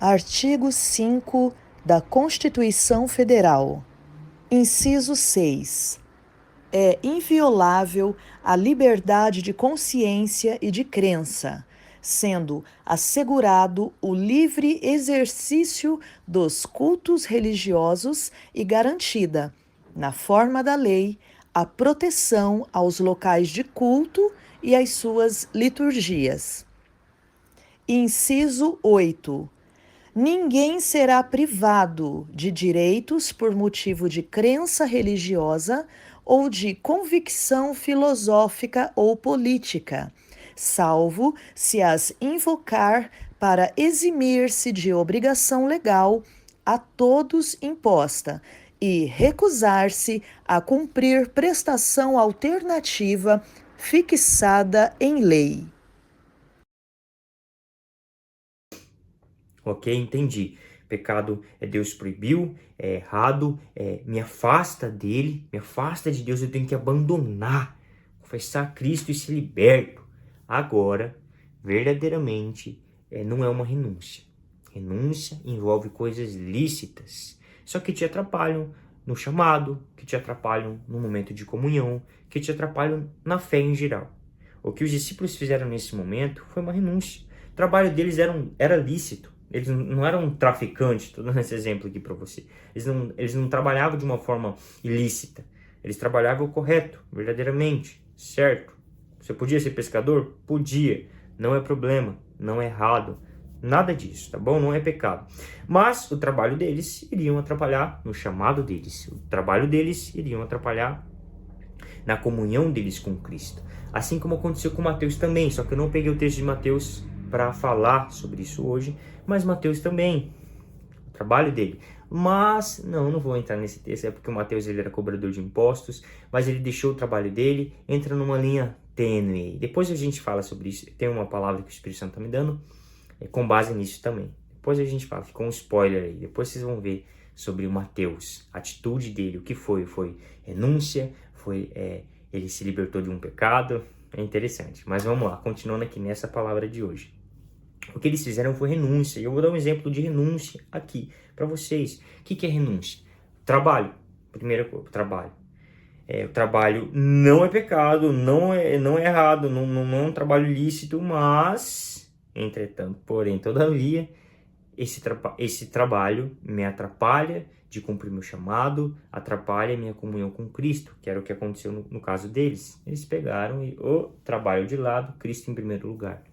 Artigo 5 da Constituição Federal. Inciso 6. É inviolável a liberdade de consciência e de crença, sendo assegurado o livre exercício dos cultos religiosos e garantida, na forma da lei, a proteção aos locais de culto e às suas liturgias. Inciso 8. Ninguém será privado de direitos por motivo de crença religiosa ou de convicção filosófica ou política, salvo se as invocar para eximir-se de obrigação legal a todos imposta e recusar-se a cumprir prestação alternativa fixada em lei. Ok, entendi. Pecado é Deus proibiu, é errado, me afasta dele, me afasta de Deus, eu tenho que abandonar, confessar Cristo e ser liberto. Agora, verdadeiramente, não é uma renúncia. Renúncia envolve coisas lícitas, só que te atrapalham no chamado, que te atrapalham no momento de comunhão, que te atrapalham na fé em geral. O que os discípulos fizeram nesse momento foi uma renúncia. O trabalho deles era lícito. Eles não eram traficantes, estou dando esse exemplo aqui para você. Eles não trabalhavam de uma forma ilícita. Eles trabalhavam o correto, verdadeiramente, certo? Você podia ser pescador? Podia. Não é problema, não é errado. Nada disso, tá bom? Não é pecado. Mas o trabalho deles iriam atrapalhar no chamado deles. O trabalho deles iriam atrapalhar na comunhão deles com Cristo. Assim como aconteceu com Mateus também, só que eu não peguei o texto de Mateus para falar sobre isso hoje, mas Mateus também, o trabalho dele. Mas, não vou entrar nesse texto, é porque o Mateus ele era cobrador de impostos, mas ele deixou o trabalho dele, entra numa linha tênue. Depois a gente fala sobre isso, tem uma palavra que o Espírito Santo está me dando, com base nisso também. Depois a gente fala, ficou um spoiler aí, depois vocês vão ver sobre o Mateus, a atitude dele, o que foi renúncia, ele se libertou de um pecado, é interessante. Mas vamos lá, continuando aqui nessa palavra de hoje. O que eles fizeram foi renúncia. E eu vou dar um exemplo de renúncia aqui para vocês. O que é renúncia? Trabalho. Primeira coisa, trabalho. O trabalho não é pecado, não é errado, não é um trabalho lícito, mas, entretanto, porém, todavia, esse trabalho me atrapalha de cumprir meu chamado, atrapalha minha comunhão com Cristo, que era o que aconteceu no caso deles. Eles pegaram o trabalho de lado, Cristo em primeiro lugar.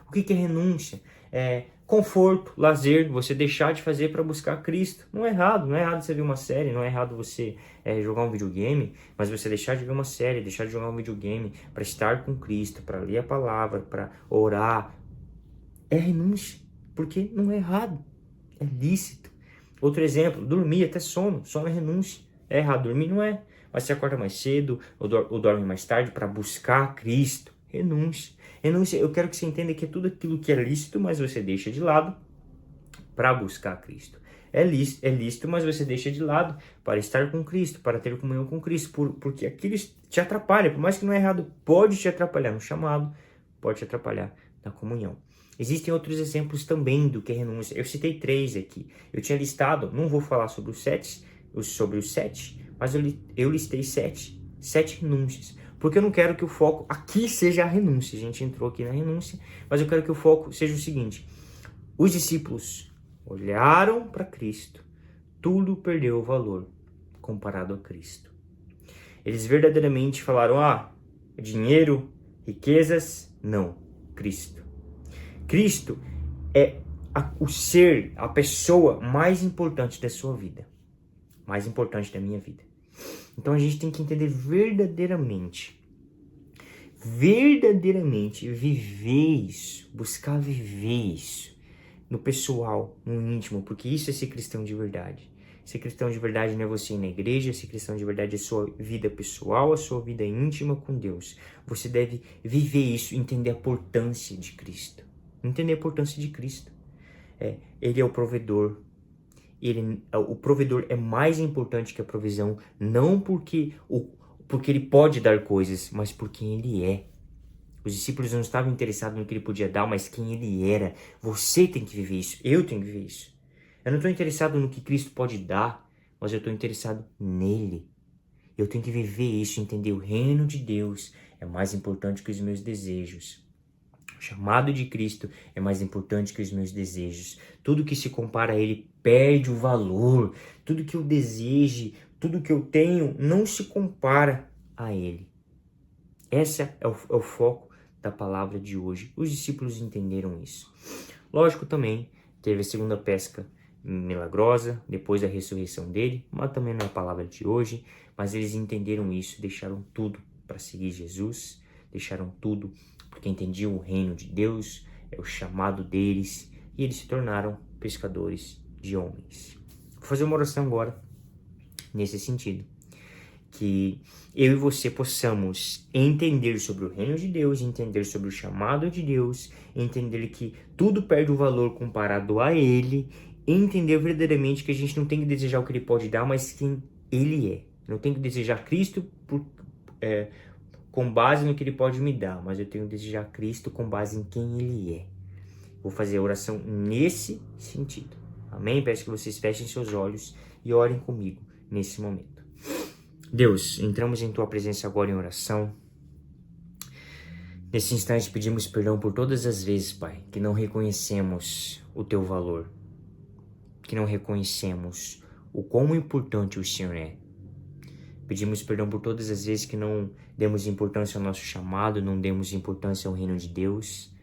O que é renúncia? É conforto, lazer, você deixar de fazer para buscar Cristo. Não é errado você ver uma série, não é errado você jogar um videogame, mas você deixar de ver uma série, deixar de jogar um videogame para estar com Cristo, para ler a palavra, para orar. É renúncia, porque não é errado, é lícito. Outro exemplo, dormir até sono é renúncia. É errado dormir? Não é. Mas você acorda mais cedo ou dorme mais tarde para buscar Cristo. Renúncia. Renúncia, eu quero que você entenda que é tudo aquilo que é lícito, mas você deixa de lado para buscar Cristo. É lícito, mas você deixa de lado para estar com Cristo, para ter comunhão com Cristo, porque aquilo te atrapalha, por mais que não é errado, pode te atrapalhar no chamado, pode te atrapalhar na comunhão. Existem outros exemplos também do que é renúncia. Eu citei 3 aqui. Eu tinha listado, não vou falar sobre os 7, mas eu listei 7 renúncias. Porque eu não quero que o foco aqui seja a renúncia. A gente entrou aqui na renúncia, mas eu quero que o foco seja o seguinte. Os discípulos olharam para Cristo. Tudo perdeu o valor comparado a Cristo. Eles verdadeiramente falaram, dinheiro, riquezas, não, Cristo. Cristo é o ser, a pessoa mais importante da sua vida. Mais importante da minha vida. Então a gente tem que entender verdadeiramente viver isso, buscar viver isso no pessoal, no íntimo, porque isso é ser cristão de verdade. Ser cristão de verdade não é você ir na igreja, ser cristão de verdade é sua vida pessoal, a sua vida íntima com Deus. Você deve viver isso, entender a importância de Cristo. Entender a importância de Cristo. Ele é o provedor. O provedor é mais importante que a provisão, não porque ele pode dar coisas, mas por quem ele é. Os discípulos não estavam interessados no que ele podia dar, mas quem ele era. Você tem que viver isso. Eu tenho que viver isso. Eu não estou interessado no que Cristo pode dar, mas eu estou interessado nele. Eu tenho que viver isso, entender o reino de Deus é mais importante que os meus desejos. O chamado de Cristo é mais importante que os meus desejos. Tudo que se compara a Ele perde o valor. Tudo que eu deseje, tudo que eu tenho, não se compara a Ele. Esse é o foco da palavra de hoje. Os discípulos entenderam isso. Lógico, também teve a segunda pesca milagrosa, depois da ressurreição dele, mas também não é a palavra de hoje. Mas eles entenderam isso, deixaram tudo para seguir Jesus, deixaram tudo porque entendiam o reino de Deus, é o chamado deles, e eles se tornaram pescadores de homens. Vou fazer uma oração agora, nesse sentido, que eu e você possamos entender sobre o reino de Deus, entender sobre o chamado de Deus, entender que tudo perde o valor comparado a Ele, entender verdadeiramente que a gente não tem que desejar o que Ele pode dar, mas quem Ele é. Não tenho que desejar Cristo com base no que Ele pode me dar, mas eu tenho que desejar Cristo com base em quem Ele é. Vou fazer a oração nesse sentido. Amém? Peço que vocês fechem seus olhos e orem comigo nesse momento. Deus, entramos em Tua presença agora em oração. Nesse instante pedimos perdão por todas as vezes, Pai, que não reconhecemos o Teu valor, que não reconhecemos o quão importante o Senhor é. Pedimos perdão por todas as vezes que não demos importância ao nosso chamado, não demos importância ao reino de Deus,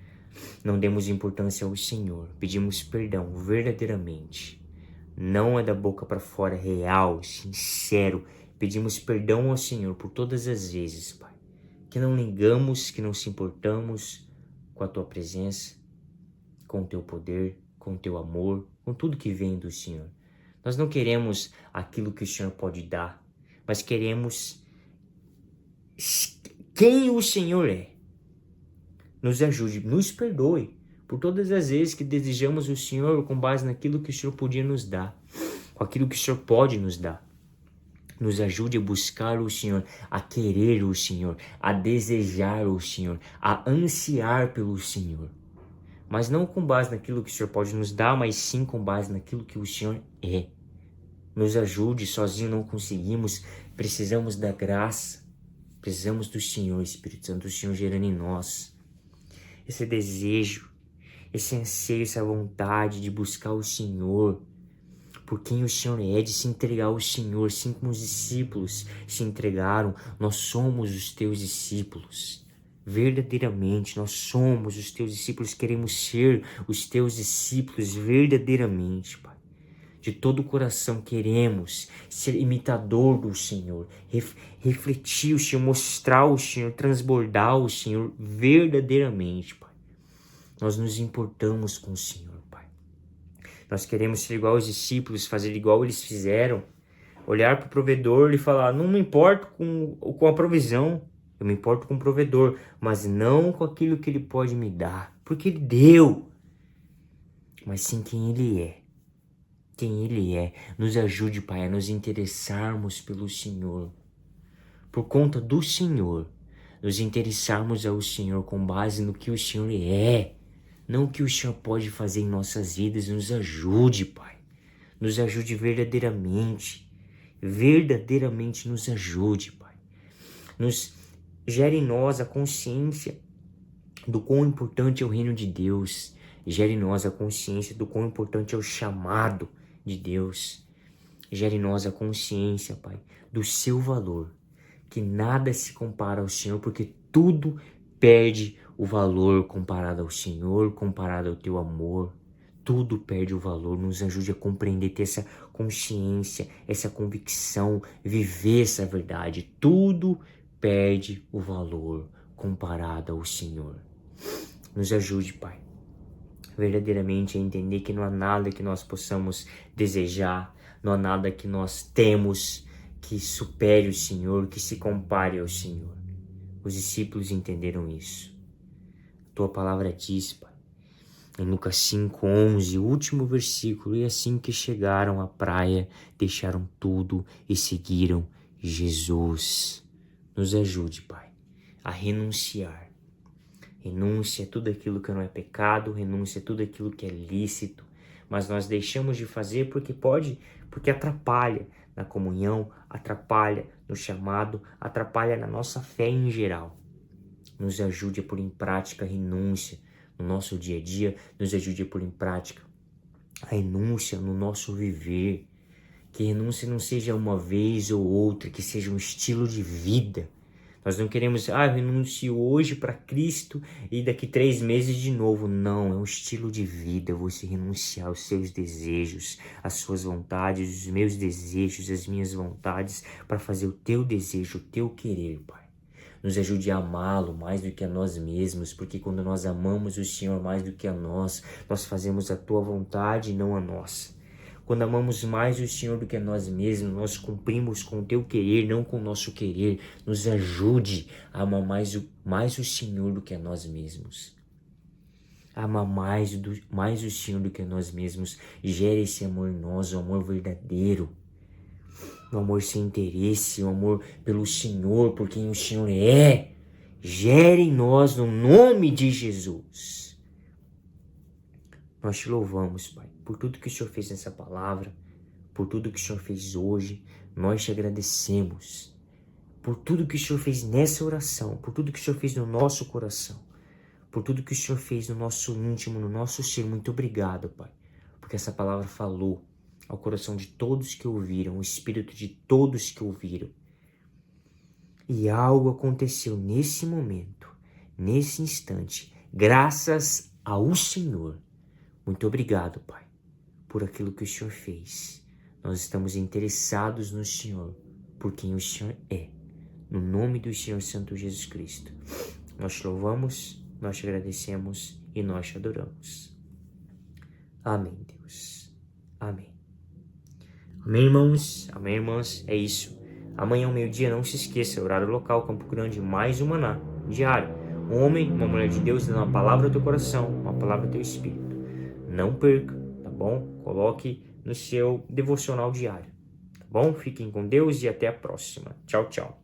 não demos importância ao Senhor. Pedimos perdão verdadeiramente. Não é da boca para fora, real, sincero. Pedimos perdão ao Senhor por todas as vezes, Pai, que não ligamos, que não se importamos com a Tua presença, com o Teu poder, com o Teu amor, com tudo que vem do Senhor. Nós não queremos aquilo que o Senhor pode dar, mas queremos quem o Senhor é. Nos ajude, nos perdoe por todas as vezes que desejamos o Senhor com base naquilo que o Senhor podia nos dar, com aquilo que o Senhor pode nos dar. Nos ajude a buscar o Senhor, a querer o Senhor, a desejar o Senhor, a ansiar pelo Senhor. Mas não com base naquilo que o Senhor pode nos dar, mas sim com base naquilo que o Senhor é. Nos ajude, sozinho não conseguimos, precisamos da graça, precisamos do Senhor, Espírito Santo, do Senhor gerando em nós esse desejo, esse anseio, essa vontade de buscar o Senhor, por quem o Senhor é, de se entregar ao Senhor, assim como os discípulos se entregaram. Nós somos os Teus discípulos, verdadeiramente, nós somos os Teus discípulos, queremos ser os Teus discípulos verdadeiramente, Pai. De todo o coração queremos ser imitador do Senhor, refletir o Senhor, mostrar o Senhor, transbordar o Senhor verdadeiramente, Pai. Nós nos importamos com o Senhor, Pai. Nós queremos ser igual aos discípulos, fazer igual eles fizeram, olhar para o provedor e falar, não me importo com a provisão, eu me importo com o provedor, mas não com aquilo que Ele pode me dar, porque Ele deu, mas sim quem Ele é. Quem Ele é. Nos ajude, Pai, a nos interessarmos pelo Senhor. Por conta do Senhor, nos interessarmos ao Senhor com base no que o Senhor é. Não o que o Senhor pode fazer em nossas vidas. Nos ajude, Pai. Nos ajude verdadeiramente. Verdadeiramente nos ajude, Pai. Nos gere em nós a consciência do quão importante é o reino de Deus. Gere em nós a consciência do quão importante é o chamado de Deus. Gere em nós a consciência, Pai, do seu valor, que nada se compara ao Senhor, porque tudo perde o valor comparado ao Senhor, comparado ao Teu amor. Tudo perde o valor. Nos ajude a compreender, ter essa consciência, essa convicção, viver essa verdade. Tudo perde o valor comparado ao Senhor. Nos ajude, Pai, verdadeiramente a entender que não há nada que nós possamos desejar, não há nada que nós temos que supere o Senhor, que se compare ao Senhor. Os discípulos entenderam isso. Tua palavra diz, Pai, em Lucas 5:11, o último versículo, e assim que chegaram à praia, deixaram tudo e seguiram Jesus. Nos ajude, Pai, a renunciar Renúncia a tudo aquilo que não é pecado, renúncia a tudo aquilo que é lícito, mas nós deixamos de fazer porque atrapalha na comunhão, atrapalha no chamado, atrapalha na nossa fé em geral. Nos ajude a pôr em prática a renúncia no nosso dia a dia, nos ajude a pôr em prática a renúncia no nosso viver. Que renúncia não seja uma vez ou outra, que seja um estilo de vida. Nós não queremos, eu renuncio hoje para Cristo e daqui 3 meses de novo. Não, é um estilo de vida. Você renunciar aos seus desejos, às suas vontades, os meus desejos, as minhas vontades, para fazer o teu desejo, o teu querer, Pai. Nos ajude a amá-lo mais do que a nós mesmos, porque quando nós amamos o Senhor mais do que a nós fazemos a tua vontade e não a nossa. Quando amamos mais o Senhor do que a nós mesmos, nós cumprimos com o teu querer, não com o nosso querer. Nos ajude a amar mais o Senhor do que a nós mesmos. Amar mais o Senhor do que a nós mesmos. Gere esse amor em nós, o amor verdadeiro. O amor sem interesse, o amor pelo Senhor, por quem o Senhor é. Gere em nós no nome de Jesus. Nós te louvamos, Pai, por tudo que o Senhor fez nessa palavra, por tudo que o Senhor fez hoje. Nós te agradecemos por tudo que o Senhor fez nessa oração, por tudo que o Senhor fez no nosso coração, por tudo que o Senhor fez no nosso íntimo, no nosso ser. Muito obrigado, Pai, porque essa palavra falou ao coração de todos que ouviram, o espírito de todos que ouviram. E algo aconteceu nesse momento, nesse instante, graças ao Senhor. Muito obrigado, Pai, por aquilo que o Senhor fez. Nós estamos interessados no Senhor, por quem o Senhor é. No nome do Senhor Santo Jesus Cristo. Nós te louvamos, nós te agradecemos e nós te adoramos. Amém, Deus. Amém. Amém, irmãos. Amém, irmãs. É isso. Amanhã ao meio-dia, não se esqueça, horário local, Campo Grande, mais um maná diário. Um homem, uma mulher de Deus, dando uma palavra ao teu coração, uma palavra ao teu espírito. Não perca, tá bom? Coloque no seu devocional diário, tá bom? Fiquem com Deus e até a próxima. Tchau, tchau.